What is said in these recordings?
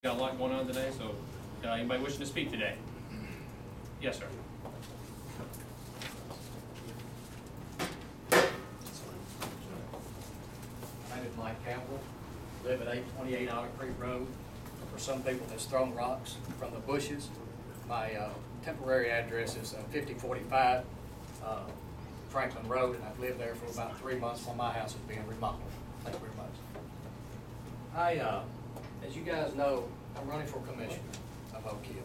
Got a lot going on today, so anybody wishing to speak today? Yes, sir. My name is Mike Campbell, live at 828 Otter Creek Road. For some people that's thrown rocks from the bushes. My temporary address is 5045 Franklin Road, and I've lived there for about 3 months while my house is being remodeled. Thank you very much. As you guys know, I'm running for commissioner of Oak Hill.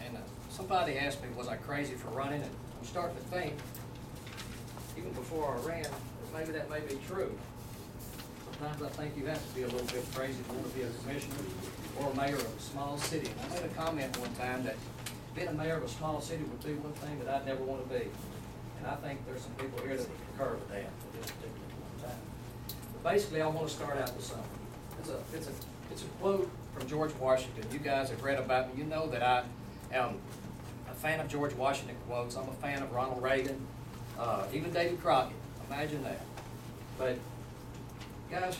And somebody asked me, was I crazy for running? And I'm starting to think, even before I ran, that maybe that may be true. Sometimes I think you have to be a little bit crazy to want to be a commissioner or a mayor of a small city. And I made a comment one time that being a mayor of a small city would be one thing that I'd never want to be. And I think there's some people here that would concur with that at this particular time. But basically, I want to start out with something. It's a quote from George Washington. You guys have read about me. You know that I am a fan of George Washington quotes. I'm a fan of Ronald Reagan, even David Crockett. Imagine that. But guys,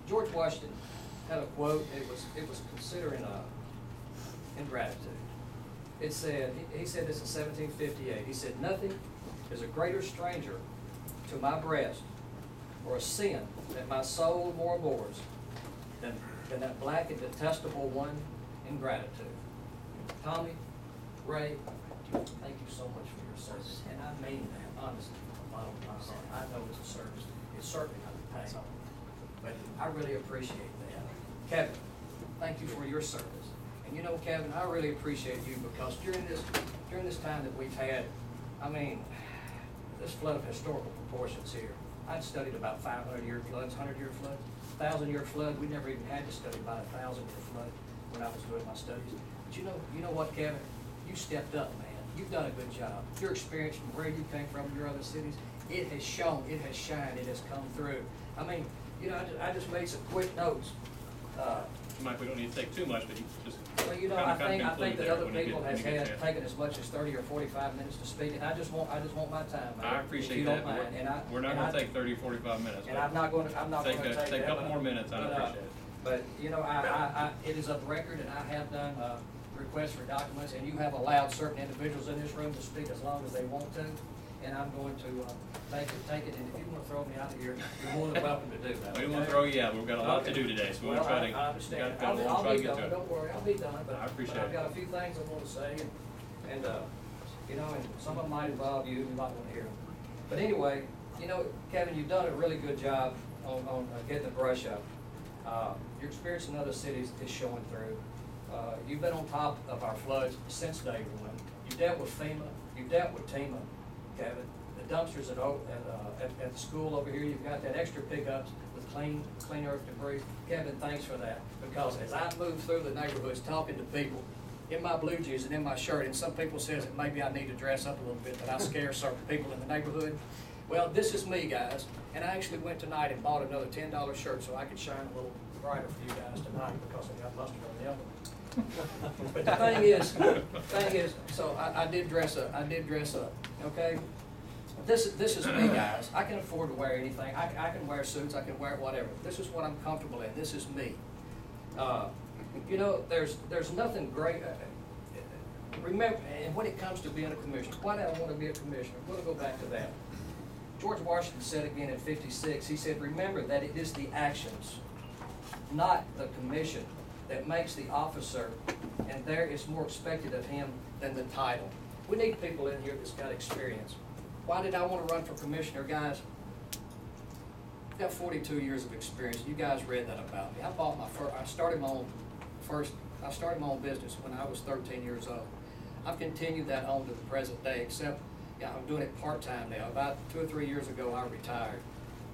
George Washington had a quote. It was considering ingratitude. It said, he said this in 1758. He said, "Nothing is a greater stranger to my breast, or a sin that my soul more abhors, than that black and detestable one, ingratitude." Tommy, Ray, thank you so much for your service, and I mean that honestly from the bottom of my heart. I know it's a service. It's certainly not the pay, but I really appreciate that. Kevin, thank you for your service. And you know, Kevin, I really appreciate you because during this time that we've had, I mean, this flood of historical proportions here. I'd studied about 500-year floods, 100-year floods, 1,000-year flood. We never even had to study about a 1,000-year flood when I was doing my studies. But you know what, Kevin? You stepped up, man. You've done a good job. Your experience from where you came from, your other cities, it has shown, it has shined, it has come through. I mean, you know, I just made some quick notes. Mike, we don't need to take too much, but you just well, you know, I think that other people have taken as much as 30 or 45 minutes to speak, and I just want my time. I appreciate that. We're not going to take 30 or 45 minutes. And I'm not going to take a couple more minutes. I appreciate it. But you know, it is of record, and I have done requests for documents, and you have allowed certain individuals in this room to speak as long as they want to, and I'm going to take it. And if you want to throw me out of here, you're more than welcome to do that. We don't want to throw you out. We've got a lot to do today, so we'll try to. I understand. I'll be done. Don't worry, I'll be done. But I appreciate I've got a few things I want to say, and you know, and some of them might involve you. You might want to hear them. But anyway, you know, Kevin, you've done a really good job on getting the brush up. Your experience in other cities is showing through. You've been on top of our floods since day one. You dealt with FEMA. You dealt with TEMA, Kevin. The dumpsters at the school over here, you've got that extra pickups with clean earth debris. Kevin, thanks for that. Because as I move through the neighborhoods talking to people in my blue jeans and in my shirt, and some people says that maybe I need to dress up a little bit, that I scare certain people in the neighborhood. Well, this is me, guys. And I actually went tonight and bought another $10 shirt so I could shine a little brighter for you guys tonight because I got mustard on the other one. But the thing is, so I did dress up. Okay. This is me, guys. I can afford to wear anything. I can wear suits. I can wear whatever. This is what I'm comfortable in. This is me. You know, there's nothing great. Remember, and when it comes to being a commissioner, why do I want to be a commissioner? I'm going to go back to that. George Washington said again in '56. He said, "Remember that it is the actions, not the commission, that makes the officer, and there is more expected of him than the title." We need people in here that's got experience. Why did I want to run for commissioner, guys? I've got 42 years of experience. You guys read that about me. I started my own business when I was 13 years old. I've continued that on to the present day, except I'm doing it part-time now. About 2 or 3 years ago, I retired.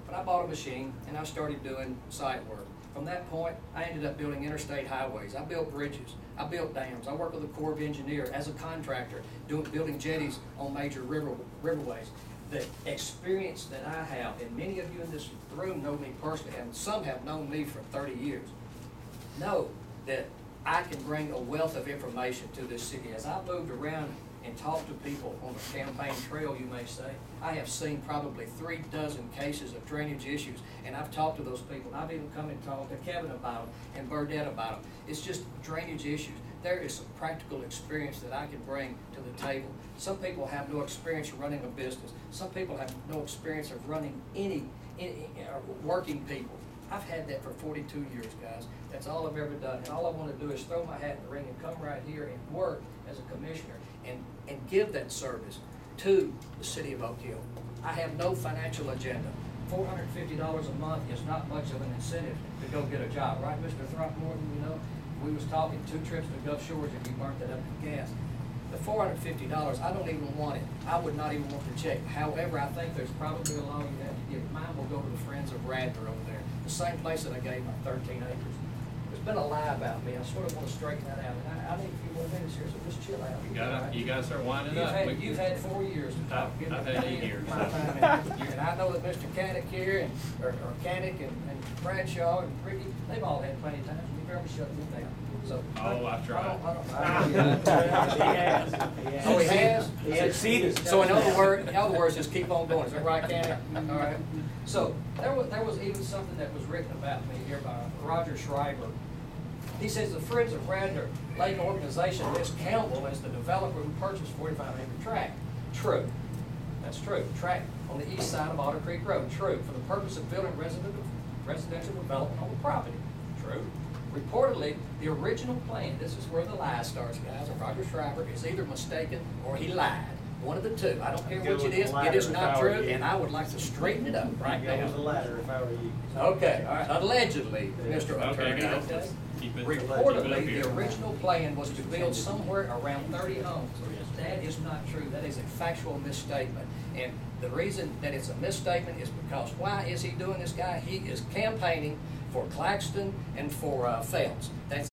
But I bought a machine, and I started doing site work. From that point, I ended up building interstate highways. I built bridges. I built dams. I worked with the Corps of Engineers as a contractor, building jetties on major riverways. The experience that I have, and many of you in this room know me personally, and some have known me for 30 years, know that I can bring a wealth of information to this city. As I moved around and talk to people on the campaign trail, you may say, I have seen probably 36 cases of drainage issues, and I've talked to those people. I've even come and talked to Kevin about them and Burdette about them. It's just drainage issues. There is some practical experience that I can bring to the table. Some people have no experience running a business. Some people have no experience of running any working people. I've had that for 42 years, guys. That's all I've ever done. And all I want to do is throw my hat in the ring and come right here and work as a commissioner and give that service to the city of Oak Hill. I have no financial agenda. $450 a month is not much of an incentive to go get a job, right, Mr. Throckmorton? You know, we was talking 2 trips to Gulf Shores and you burnt that up in gas. The $450, I don't even want it. I would not even want the check. However, I think there's probably a law you have to give. Mine will go to the Friends of Radler over there, the same place that I gave my 13 acres. There's been a lie about me. I sort of want to straighten that out. And I need a few more minutes here, so just chill out. You gotta start winding up. You've had 4 years to talk. I've had 8 years. And I know that Mr. Cannick here, or Cannick and Bradshaw and Ricky, they've all had plenty of time. You've never shut me down. So, I've tried. He has. Oh, he has? He succeeded. So in other words, just keep on going. Is that right, Cannick? All right. So there was even something that was written about me here by Roger Schreiber. He says the Friends of Radler Lake organization lists Campbell as the developer who purchased 45-acre tract. True. That's true. Tract on the east side of Otter Creek Road. True. For the purpose of building residential development on the property. True. Reportedly, the original plan, this is where the lie starts, guys, and Roger Schreiber is either mistaken or he lied. One of the two. I don't care which it is. It is not true, and I would like to straighten it up right now. It was the latter if I were you. Okay, all right. Allegedly, Mr. Attorney. Okay. Reportedly, the original plan was to build somewhere around 30 homes. That is not true. That is a factual misstatement. And the reason that it's a misstatement is because why is he doing this, guy? He is campaigning for Claxton and for Phelps. That's